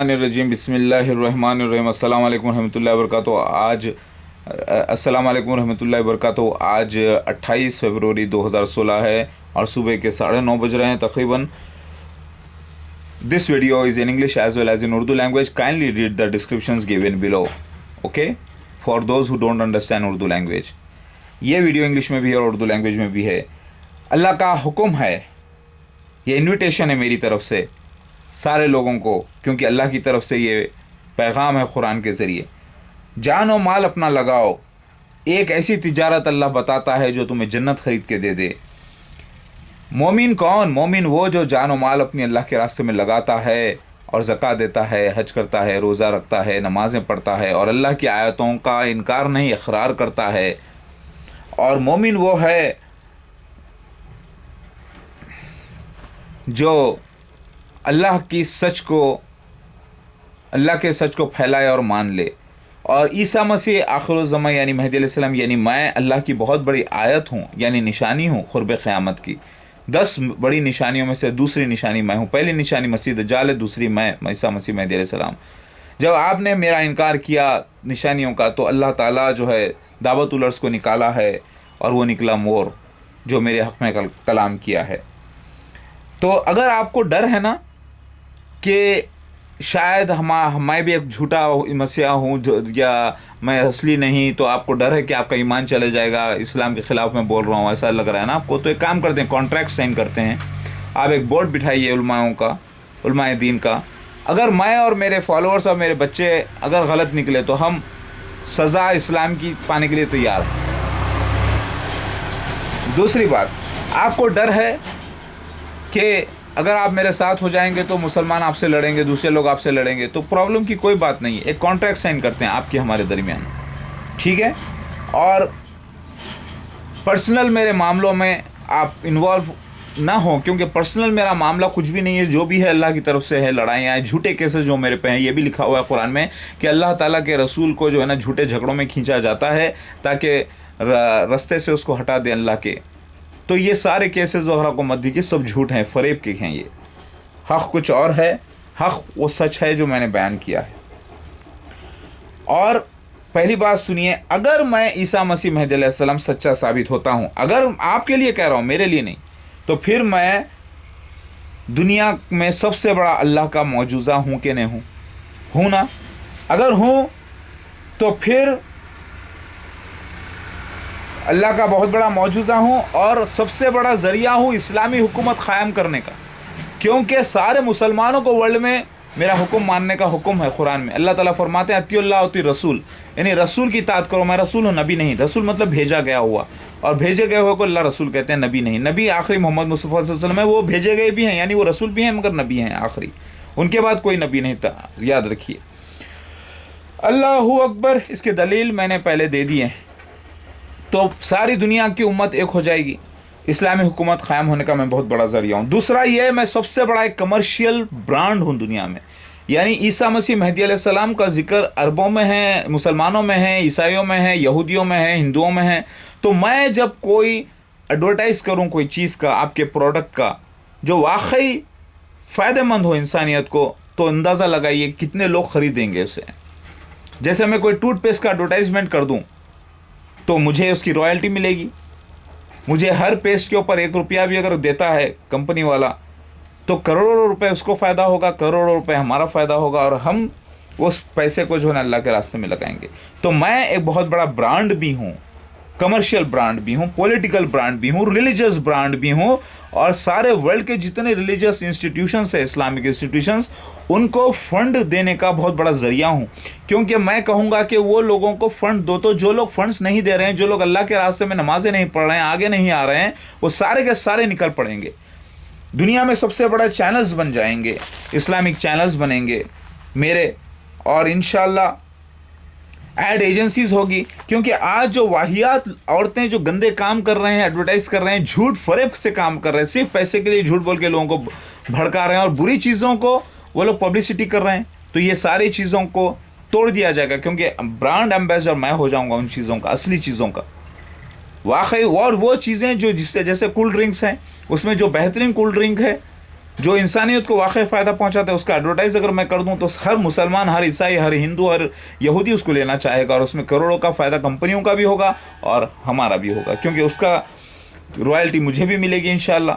रजीम बिस्मिल्लाहिर्रहमानिर्रहीम अस्सलाम वालेकुम रहमतुल्लाहि व बरकातहू। अस्सलाम वालेकुम रहमतुल्लाहि व बरकातहू। आज 28 फरवरी 2016 है और सुबह के 9:30 बज रहे हैं तकरीबन। This video is in English as well as in Urdu language. Kindly read the descriptions given below, okay, for those who don't understand Urdu language. ये वीडियो इंग्लिश में भी है और उर्दू लैंग्वेज में भी है। अल्लाह का हुक्म है, ये इन्विटेशन है मेरी तरफ से सारे लोगों को, क्योंकि अल्लाह की तरफ से ये पैगाम है कुरान के ज़रिए। जान और माल अपना लगाओ, एक ऐसी तिजारत अल्लाह बताता है जो तुम्हें जन्नत खरीद के दे दे। मोमिन कौन? मोमिन वो जो जान और माल अपनी अल्लाह के रास्ते में लगाता है और ज़कात देता है, हज करता है, रोज़ा रखता है, नमाज़ें पढ़ता है और अल्लाह की आयतों का इनकार नहीं, इक़रार करता है। और मोमिन वो है जो अल्लाह के सच को फैलाए और मान ले। और ईसा मसीह आखिरुज़्ज़मा यानी मेहदी अलैहिस्सलाम यानी मैं अल्लाह की बहुत बड़ी आयत हूँ, यानी निशानी हूँ क़ुर्ब क़यामत की। 10 बड़ी निशानियों में से दूसरी निशानी मैं हूँ। पहली निशानी मसीह दज्जाल है, दूसरी मैं ईसा मसीह मेहदी अलैहिस्सलाम। जब आपने मेरा इनकार किया निशानियों का, तो अल्लाह ताला जो है दावतुल अर्ज़ को निकाला है और वो निकला मोर जो मेरे हक़ में कलाम किया है। तो अगर आपको डर है ना कि शायद मैं भी एक झूठा मसीहा हूँ या मैं असली नहीं, तो आपको डर है कि आपका ईमान चले जाएगा, इस्लाम के ख़िलाफ़ मैं बोल रहा हूँ, ऐसा लग रहा है ना आपको, तो एक काम करते हैं, कॉन्ट्रैक्ट साइन करते हैं। आप एक बोर्ड बिठाइए उलमाओं का, उलमाए दीन का। अगर मैं और मेरे फॉलोअर्स और मेरे बच्चे अगर गलत निकले तो हम सज़ा इस्लाम की पाने के लिए तैयार हैं। दूसरी बात, आपको डर है कि अगर आप मेरे साथ हो जाएंगे तो मुसलमान आपसे लड़ेंगे, दूसरे लोग आपसे लड़ेंगे, तो प्रॉब्लम की कोई बात नहीं है। एक कॉन्ट्रैक्ट साइन करते हैं आपके हमारे दरमियान, ठीक है? और पर्सनल मेरे मामलों में आप इन्वॉल्व ना हो, क्योंकि पर्सनल मेरा मामला कुछ भी नहीं है, जो भी है अल्लाह की तरफ से है। लड़ाइयाँ हैं, झूठे केसेस जो मेरे पे हैं, ये भी लिखा हुआ है कुरान में कि अल्लाह ताला के रसूल को जो है ना झूठे झगड़ों में खींचा जाता है ताकि रास्ते से उसको हटा दें अल्लाह के। तो ये सारे केसेस वगैरह को मत दीजिए, सब झूठ हैं, फरेब के हैं। ये हक़ कुछ और है, हक़ वो सच है जो मैंने बयान किया है। और पहली बात सुनिए, अगर मैं ईसा मसीह मेहदी अलैहिस्सलाम सच्चा साबित होता हूँ, अगर आपके लिए कह रहा हूँ, मेरे लिए नहीं, तो फिर मैं दुनिया में सबसे बड़ा अल्लाह का मौजूज़ा हूँ कि नहीं हूँ ना? अगर हूँ तो फिर अल्लाह का बहुत बड़ा मौजूज़ा हूँ और सबसे बड़ा ज़रिया हूँ इस्लामी हुकूमत क़ायम करने का, क्योंकि सारे मुसलमानों को वर्ल्ड में मेरा हुक्म मानने का हुक्म है। कुरान में अल्लाह ताला फरमाते हैं अतिउल्लाह अति रसूल, यानी रसूल की इताअत करो। मैं रसूल हूँ, नबी नहीं। रसूल मतलब भेजा गया हुआ, और भेजे गए हुए को अल्लाह रसूल कहते हैं, नबी नहीं। नबी आखिरी मोहम्मद मुस्तफ़ा सल्लल्लाहु अलैहि वसल्लम है, वो भेजे गए भी हैं, यानी वो रसूल भी हैं मगर नबी हैं आखिरी, उनके बाद कोई नबी नहीं था, याद रखिए। अल्लाहु अकबर, इसके दलील मैंने पहले दे दिए हैं। तो सारी दुनिया की उम्मत एक हो जाएगी, इस्लामी हुकूमत क़ायम होने का मैं बहुत बड़ा ज़रिया हूँ। दूसरा ये, मैं सबसे बड़ा एक कमर्शियल ब्रांड हूँ दुनिया में, यानी ईसा मसीह मेहदी अलैहिस्सलाम का जिक्र अरबों में है, मुसलमानों में है, ईसाइयों में है, यहूदियों में है, हिंदुओं में है। तो मैं जब कोई एडवर्टाइज़ करूँ कोई चीज़ का, आपके प्रोडक्ट का, जो वाकई फ़ायदेमंद हो इंसानियत को, तो अंदाज़ा लगाइए कितने लोग ख़रीदेंगे उसे। जैसे मैं कोई टूथपेस्ट का एडवर्टाइजमेंट कर दूँ तो मुझे उसकी रॉयल्टी मिलेगी। मुझे हर पेस्ट के ऊपर 1 रुपया भी अगर देता है कंपनी वाला, तो करोड़ों रुपए उसको फ़ायदा होगा, करोड़ों रुपए हमारा फ़ायदा होगा, और हम उस पैसे को जो है अल्लाह के रास्ते में लगाएंगे। तो मैं एक बहुत बड़ा ब्रांड भी हूँ, कमर्शियल ब्रांड भी हूँ, पॉलिटिकल ब्रांड भी हूँ, रिलीजियस ब्रांड भी हूँ, और सारे वर्ल्ड के जितने रिलीजियस इंस्टीट्यूशंस है, इस्लामिक इंस्टीट्यूशंस, उनको फ़ंड देने का बहुत बड़ा ज़रिया हूँ। क्योंकि मैं कहूँगा कि वो लोगों को फ़ंड दो, तो जो लोग फ़ंड्स नहीं दे रहे हैं, जो लोग अल्लाह के रास्ते में नमाज़ें नहीं पढ़ रहे हैं, आगे नहीं आ रहे हैं, वो सारे के सारे निकल पड़ेंगे, दुनिया में सबसे बड़ा चैनल्स बन जाएंगे, इस्लामिक चैनल्स बनेंगे मेरे, और इंशाअल्लाह एड एजेंसीज़ होगी। क्योंकि आज जो वाहियात औरतें जो गंदे काम कर रहे हैं, एडवर्टाइज़ कर रहे हैं, झूठ फरेब से काम कर रहे हैं, सिर्फ पैसे के लिए झूठ बोल के लोगों को भड़का रहे हैं, और बुरी चीज़ों को वो लोग पब्लिसिटी कर रहे हैं, तो ये सारी चीज़ों को तोड़ दिया जाएगा, क्योंकि ब्रांड एम्बेसडर मैं हो जाऊँगा उन चीज़ों का, असली चीज़ों का वाकई। और वो चीज़ें जो जिससे, जैसे कूल ड्रिंक्स हैं, उसमें जो बेहतरीन कूल ड्रिंक है जो इंसानियत को वाकई फ़ायदा पहुंचाता है उसका एडवर्टाइज अगर मैं कर दूं तो हर मुसलमान, हर ईसाई, हर हिंदू, हर यहूदी उसको लेना चाहेगा और उसमें करोड़ों का फ़ायदा कंपनियों का भी होगा और हमारा भी होगा, क्योंकि उसका रॉयल्टी मुझे भी मिलेगी इंशाल्लाह,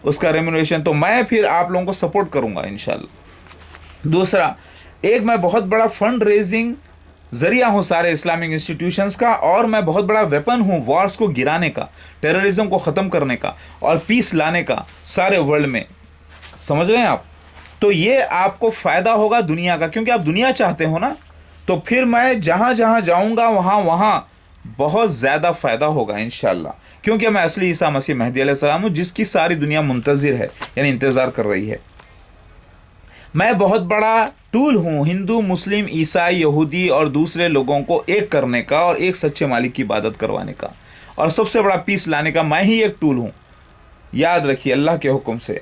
उसका रेम्यूनरेशन। तो मैं फिर आप लोगों को सपोर्ट करूँगा इंशाल्लाह। दूसरा, एक मैं बहुत बड़ा फंड रेजिंग ज़रिया हूँ सारे इस्लामिक इंस्टीट्यूशंस का, और मैं बहुत बड़ा वेपन हूँ वॉर्स को गिराने का, टेररिज्म को ख़त्म करने का और पीस लाने का सारे वर्ल्ड में। समझ रहे हैं आप? तो ये आपको फ़ायदा होगा दुनिया का, क्योंकि आप दुनिया चाहते हो ना, तो फिर मैं जहाँ जहाँ जाऊँगा वहाँ वहाँ बहुत ज़्यादा फ़ायदा होगा इंशाल्लाह, क्योंकि मैं असली ईसा मसीह मेहदी अलैहिस्सलाम हूँ जिसकी सारी दुनिया मुंतज़िर है, यानी इंतज़ार कर रही है। मैं बहुत बड़ा टूल हूँ हिंदू, मुस्लिम, ईसाई, यहूदी और दूसरे लोगों को एक करने का और एक सच्चे मालिक की इबादत करवाने का, और सबसे बड़ा पीस लाने का मैं ही एक टूल हूँ। याद रखिए, अल्लाह के हुक्म से।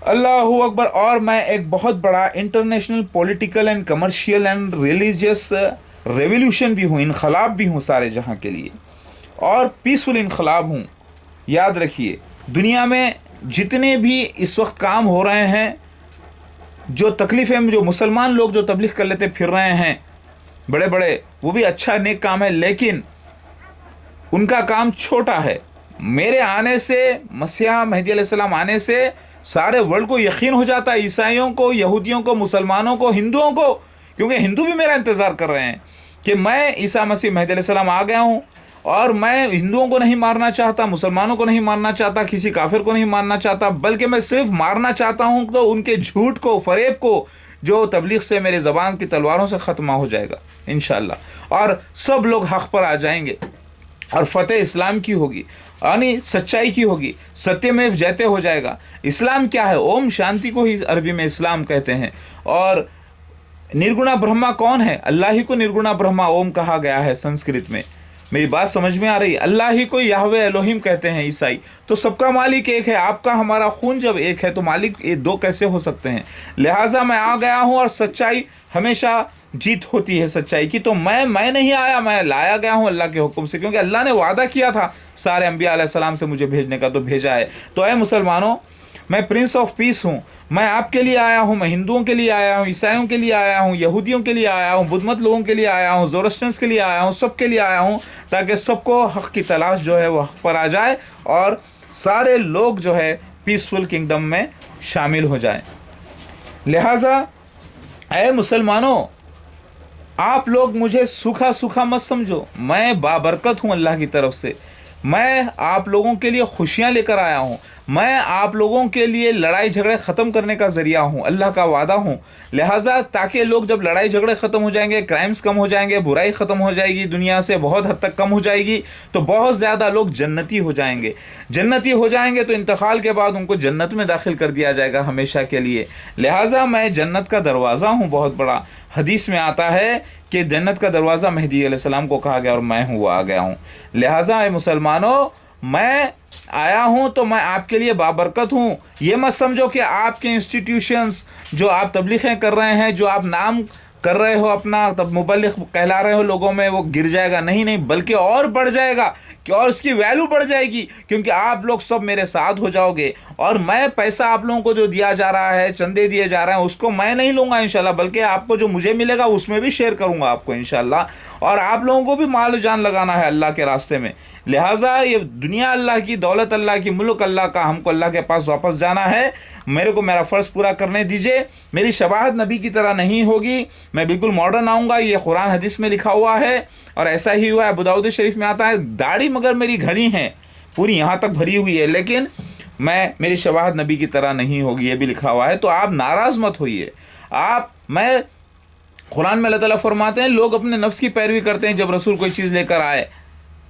अल्लाहू अकबर। और मैं एक बहुत बड़ा international political and commercial and religious revolution भी हूँ, इनकलाब भी हूँ सारे जहाँ के लिए, और पीसफुल इनकलाब हूँ। याद रखिए, दुनिया में जितने भी इस वक्त काम हो रहे हैं, जो तकलीफ़ें जो मुसलमान लोग जो तबलीग कर लेते फिर रहे हैं बड़े बड़े, वो भी अच्छा नेक काम है, लेकिन उनका काम छोटा है। मेरे आने से, मसीहा मेहदी अलैहिस्सलाम आने से सारे वर्ल्ड को यकीन हो जाता है, ईसाइयों को, यहूदियों को, मुसलमानों को, हिंदुओं को, क्योंकि हिंदू भी मेरा इंतज़ार कर रहे हैं कि मैं ईसा मसीह मेहदी अलैहिस्सलाम आ गया हूँ, और मैं हिंदुओं को नहीं मारना चाहता, मुसलमानों को नहीं मारना चाहता, किसी काफिर को नहीं मारना चाहता, बल्कि मैं सिर्फ मारना चाहता हूँ तो उनके झूठ को, फरेब को, जो तबलीग से मेरे ज़बान की तलवारों से ख़त्म हो जाएगा इंशाअल्लाह, और सब लोग हक़ पर आ जाएंगे और फ़तेह इस्लाम की होगी, यानी सच्चाई की होगी, सत्य में जयते हो जाएगा। इस्लाम क्या है? ओम शांति को ही अरबी में इस्लाम कहते हैं। और निर्गुणा ब्रह्मा कौन है? अल्लाह ही को निर्गुणा ब्रह्मा ओम कहा गया है संस्कृत में। मेरी बात समझ में आ रही है? अल्लाह ही को याहवे एलोहिम कहते हैं ईसाई। तो सबका मालिक एक है, आपका हमारा खून जब एक है तो मालिक ये दो कैसे हो सकते हैं? लिहाजा मैं आ गया हूँ और सच्चाई हमेशा जीत होती है सच्चाई की। तो मैं नहीं आया, मैं लाया गया हूँ अल्लाह के हुक्म से, क्योंकि अल्लाह ने वादा किया था सारे अंबिया अलैहिस्सलाम से मुझे भेजने का, तो भेजा है। तो ऐ मुसलमानों, मैं प्रिंस ऑफ पीस हूँ, मैं आपके लिए आया हूँ, मैं हिंदुओं के लिए आया हूँ, ईसाइयों के लिए आया हूँ, यहूदियों के लिए आया हूँ, बुद्धमत लोगों के लिए आया हूँ, ज़ोरस्ट्रियंस के लिए आया हूँ, सबके लिए आया हूँ, ताकि सबको हक़ की तलाश जो है वो हक़ पर आ जाए और सारे लोग जो है पीसफुल किंगडम में शामिल हो जाएं। लिहाजा ऐ मुसलमानों, आप लोग मुझे सूखा सूखा मत समझो, मैं बाबरकत हूँ अल्लाह की तरफ से। मैं आप लोगों के लिए खुशियाँ लेकर आया हूँ, मैं आप लोगों के लिए लड़ाई झगड़े ख़त्म करने का ज़रिया हूँ, अल्लाह का वादा हूँ। लिहाजा ताकि लोग जब लड़ाई झगड़े ख़त्म हो जाएंगे, क्राइम्स कम हो जाएंगे, बुराई ख़त्म हो जाएगी, दुनिया से बहुत हद तक कम हो जाएगी, तो बहुत ज़्यादा लोग जन्नती हो जाएंगे। जन्नती हो जाएंगे तो इंतकाल के बाद उनको जन्नत में दाखिल कर दिया जाएगा हमेशा के लिए। लिहाजा मैं जन्नत का दरवाज़ा हूँ बहुत बड़ा। हदीस में आता है कि जन्नत का दरवाज़ा मेहदी अलैहिस्सलाम को कहा गया और मैं हूँ, आ गया हूँ। लिहाजा मुसलमानों, मैं आया हूँ तो मैं आपके लिए बाबरकत हूँ। ये मत समझो कि आपके इंस्टीट्यूशंस जो आप तबलीगें कर रहे हैं, जो आप नाम कर रहे हो अपना, तब मुबल्लिग कहला रहे हो लोगों में, वो गिर जाएगा। नहीं नहीं, बल्कि और बढ़ जाएगा, कि और उसकी वैल्यू बढ़ जाएगी, क्योंकि आप लोग सब मेरे साथ हो जाओगे। और मैं पैसा आप लोगों को जो दिया जा रहा है, चंदे दिए जा रहे हैं, उसको मैं नहीं लूँगा इंशाल्लाह, बल्कि आपको जो मुझे मिलेगा उसमें भी शेयर करूँगा आपको इंशाल्लाह। और आप लोगों को भी माल जान लगाना है अल्लाह के रास्ते में। लिहाजा ये दुनिया अल्लाह की, दौलत अल्लाह की, मुल्क अल्लाह का, हमको अल्लाह के पास वापस जाना है। मेरे को मेरा फ़र्ज़ पूरा करने दीजिए। मेरी शबाहत नबी की तरह नहीं होगी, मैं बिल्कुल मॉडर्न आऊँगा, ये कुरान हदीस में लिखा हुआ है और ऐसा ही हुआ है। अबू दाऊद शरीफ में आता है, दाढ़ी मगर मेरी घनी है, पूरी यहाँ तक भरी हुई है, लेकिन मेरी शबाहत नबी की तरह नहीं होगी, ये भी लिखा हुआ है। तो आप नाराज़ मत होइए। कुरान में अल्लाह ताला फरमाते हैं, लोग अपने नफ्स की पैरवी करते हैं जब रसूल कोई चीज़ लेकर आए,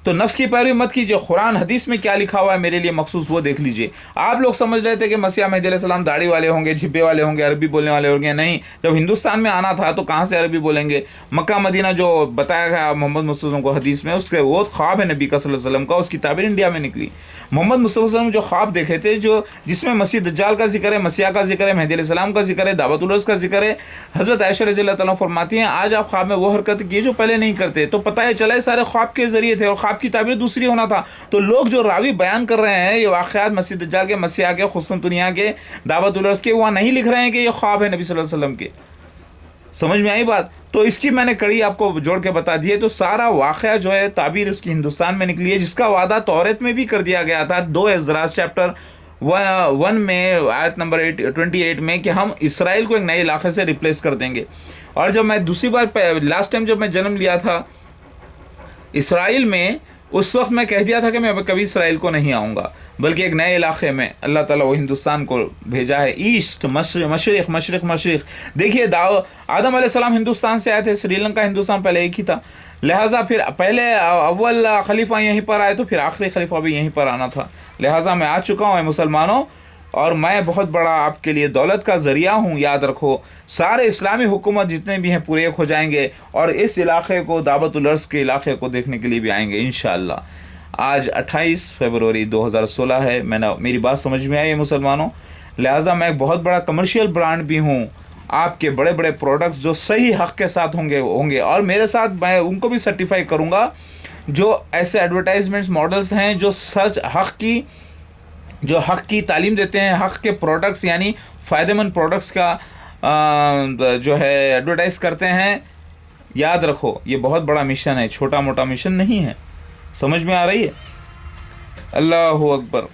तो नफ्स की पैरवी मत कीजिए। कुरान हदीस में क्या लिखा हुआ है मेरे लिए मखसूस, वो देख लीजिए। आप लोग समझ रहे थे कि मसीह मेहदी अलैहिस्सलाम दाढ़ी वाले होंगे, झिब्बे वाले होंगे, अरबी बोलने वाले होंगे। नहीं, जब हिंदुस्तान में आना था तो कहाँ से अरबी बोलेंगे? मक्का मदीना जो बताया गया मोहम्मद मुस्तफ़ा को हदीस में, उसके वो ख्वाब है नबी का सल्लल्लाहु अलैहि वसल्लम का, उसकी ताबीर इंडिया में निकली। मोहम्मद मुस्तफ़ा जो ख्वाब देखे थे, जो जिसमें मसीह दज्जाल का जिक्र है, मसीहा का जिक्र है, मेहदी अलैहिस्सलाम का जिक्र है, दावतुल उर्स का जिक्र है। हज़रत आयशा रज़ियल्लाहु तआला फरमाती हैं, आज आप ख्वाब में वो हरकत की जो पहले नहीं करते। तो पता है चला सारे ख्वाब के ज़रिए थे, और آپ کی تعبیر دوسری ہونا تھا. تو لوگ جو راوی بیان کر رہے ہیں یہ واقعات مسیح دجال کے، مسیح کے، قسطنطنیہ کے، دعوت العرض کے، وہاں نہیں لکھ رہے ہیں کہ یہ خواب ہے نبی صلی اللہ علیہ وسلم کے. سمجھ میں آئی بات؟ تو اس کی میں نے کڑی آپ کو جوڑ کے بتا دی ہے. تو سارا واقعہ جو ہے تعبیر اس کی ہندوستان میں نکلی ہے، جس کا وعدہ توریت میں بھی کر دیا گیا تھا 2 اعزراز چیپٹر 1 میں آیت نمبر 28 میں، کہ ہم اسرائیل کو ایک نئے علاقے سے ریپلیس کر دیں گے. اور جب میں دوسری بار لاسٹ ٹائم جب میں جنم لیا تھا اسرائیل میں، اس وقت میں کہہ دیا تھا کہ میں کبھی اسرائیل کو نہیں آؤں گا، بلکہ ایک نئے علاقے میں اللہ تعالیٰ وہ ہندوستان کو بھیجا ہے. ایسٹ، مشرق مشرق مشرق. دیکھیے آدم علیہ السلام ہندوستان سے آئے تھے، سری لنکا ہندوستان پہلے ایک ہی تھا، لہٰذا پھر پہلے اول خلیفہ یہیں پر آئے تو پھر آخری خلیفہ بھی یہیں پر آنا تھا. لہٰذا میں آ چکا ہوں اے مسلمانوں، اور میں بہت بڑا آپ کے لیے دولت کا ذریعہ ہوں. یاد رکھو، سارے اسلامی حکومت جتنے بھی ہیں پورے ایک ہو جائیں گے، اور اس علاقے کو، دعوت العرض کے علاقے کو دیکھنے کے لیے بھی آئیں گے انشاءاللہ. آج 28 فروری 2016 ہے. میری بات سمجھ میں آئی ہے مسلمانوں؟ لہٰذا میں ایک بہت بڑا کمرشیل برانڈ بھی ہوں. آپ کے بڑے بڑے پروڈکٹس جو صحیح حق کے ساتھ ہوں گے، اور میرے ساتھ میں ان کو بھی سرٹیفائی کروں گا جو ایسے ایڈورٹائزمنٹس ماڈلز ہیں جو سچ حق کی تعلیم دیتے ہیں، حق کے پروڈکٹس یعنی فائدہ مند پروڈکٹس کا جو ہے ایڈورٹائز کرتے ہیں. یاد رکھو یہ بہت بڑا مشن ہے، چھوٹا موٹا مشن نہیں ہے. سمجھ میں آ رہی ہے؟ اللہ اکبر.